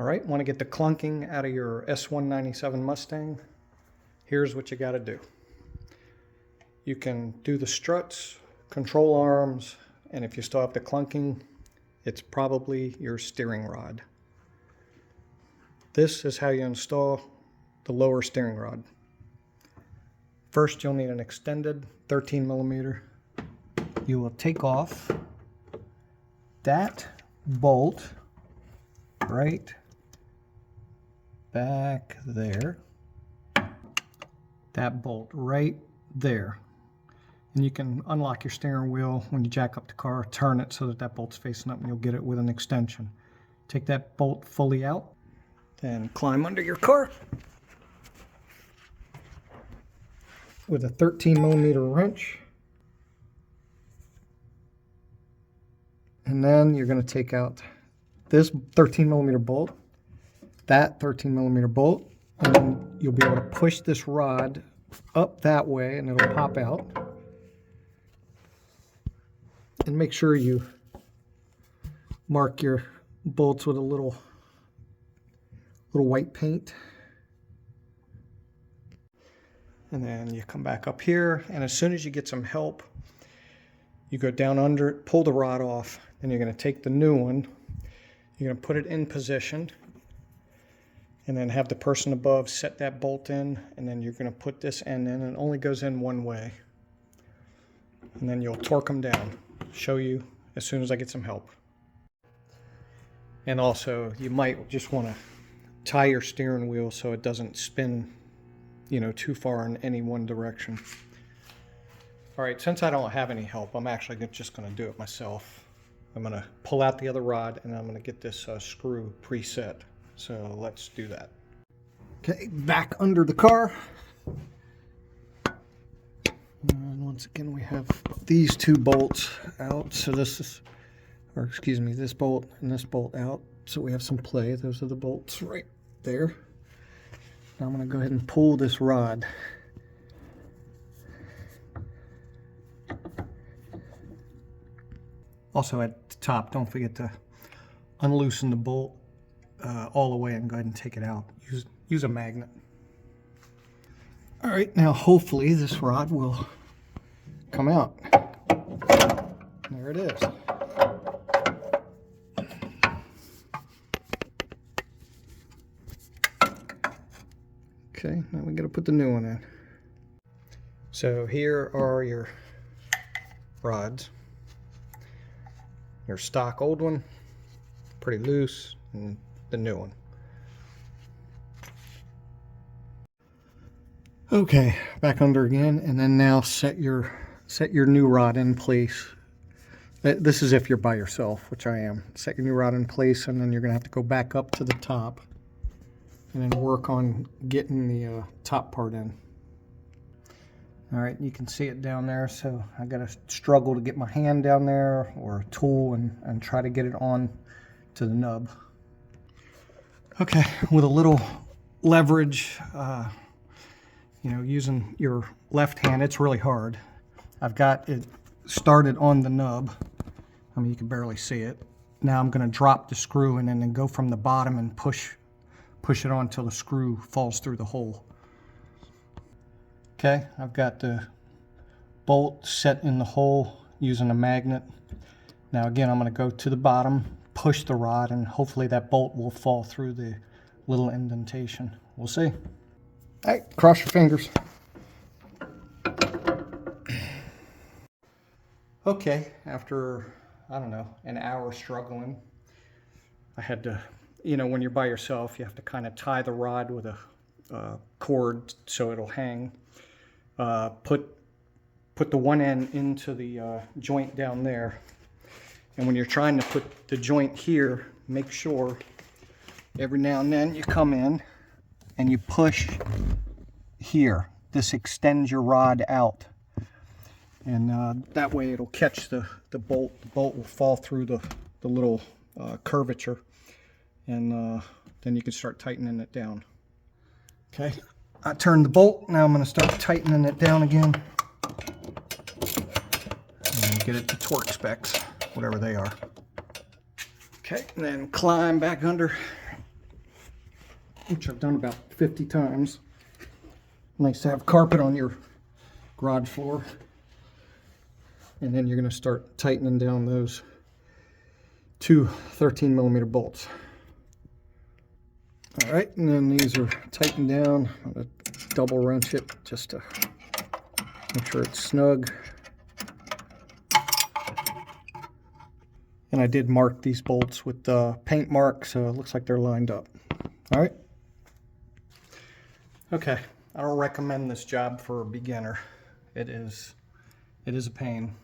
All right, want to get the clunking out of your S197 Mustang? Here's what you got to do. You can do the struts, control arms, and if you still have the clunking, it's probably your steering rod. This is how you install the lower steering rod. First, you'll need an extended 13 millimeter. You will take off that bolt right back there. That bolt right there. And you can unlock your steering wheel when you jack up the car, turn it so that that bolt's facing up, and you'll get it with an extension. Take that bolt fully out, then climb under your car with a 13 millimeter wrench. And then you're going to take out this 13 millimeter bolt, that 13 millimeter bolt, and then you'll be able to push this rod up that way and it'll pop out. And make sure you mark your bolts with a little white paint. And then you come back up here, and as soon as you get some help, you go down under it, pull the rod off, then you're going to take the new one, you're going to put it in position, and then have the person above set that bolt in, and then you're going to put this end in, and it only goes in one way. And then you'll torque them down. Show you as soon as I get some help. And also, you might just want to tie your steering wheel so it doesn't spin, too far in any one direction. All right, since I don't have any help, I'm actually just going to do it myself. I'm going to pull out the other rod, and I'm going to get this screw preset. So let's do that. Okay, back under the car. And once again, we have these two bolts out. So this bolt and this bolt out. So we have some play. Those are the bolts right there. Now I'm going to go ahead and pull this rod. Also at the top, don't forget to unloosen the bolt all the way and go ahead and take it out. Use a magnet. All right, now hopefully this rod will come out. There it is. Okay, now we got to put the new one in. So here are your rods. Your stock old one, pretty loose, and the new one. Okay, back under again, and then now set your new rod in place. This is if you're by yourself, which I am. Set your new rod in place, and then you're gonna have to go back up to the top and then work on getting the top part in. All right, you can see it down there, so I gotta struggle to get my hand down there or a tool and try to get it on to the nub. Okay, with a little leverage, using your left hand, it's really hard. I've got it started on the nub. I mean, you can barely see it. Now I'm gonna drop the screw and then go from the bottom and push it on until the screw falls through the hole. Okay, I've got the bolt set in the hole using a magnet. Now again, I'm going to go to the bottom, push the rod, and hopefully that bolt will fall through the little indentation. We'll see. All right, cross your fingers. Okay, after, I don't know, an hour struggling, I had to, when you're by yourself, you have to kind of tie the rod with a cord so it'll hang. Put the one end into the joint down there, and when you're trying to put the joint here, make sure every now and then you come in and you push here. This extends your rod out, and that way it'll catch the bolt. The bolt will fall through the little curvature, and then you can start tightening it down. Okay, I turned the bolt. Now I'm going to start tightening it down again and get it to torque specs, whatever they are. Okay, and then climb back under which I've done about 50 times. Nice to have carpet on your garage floor. And then you're going to start tightening down those two 13mm bolts. All right, and then these are tightened down. I'm going to double wrench it just to make sure it's snug. And I did mark these bolts with paint marks, so it looks like they're lined up. All right. Okay, I don't recommend this job for a beginner. It is a pain.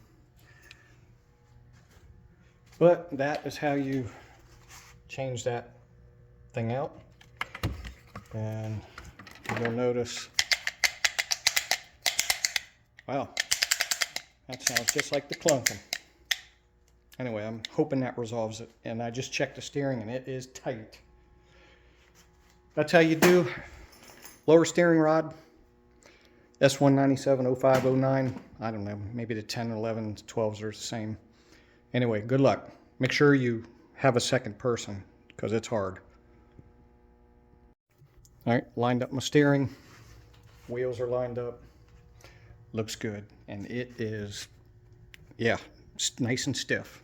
But that is how you change that thing out. And you'll notice, wow, that sounds just like the clunking. Anyway, I'm hoping that resolves it. And I just checked the steering and it is tight. That's how you do lower steering rod. S197, 05, 09. I don't know, maybe the 10, 11, 12s are the same. Anyway, good luck. Make sure you have a second person because it's hard. All right, lined up my steering. Wheels are lined up. Looks good. And it is, yeah, nice and stiff.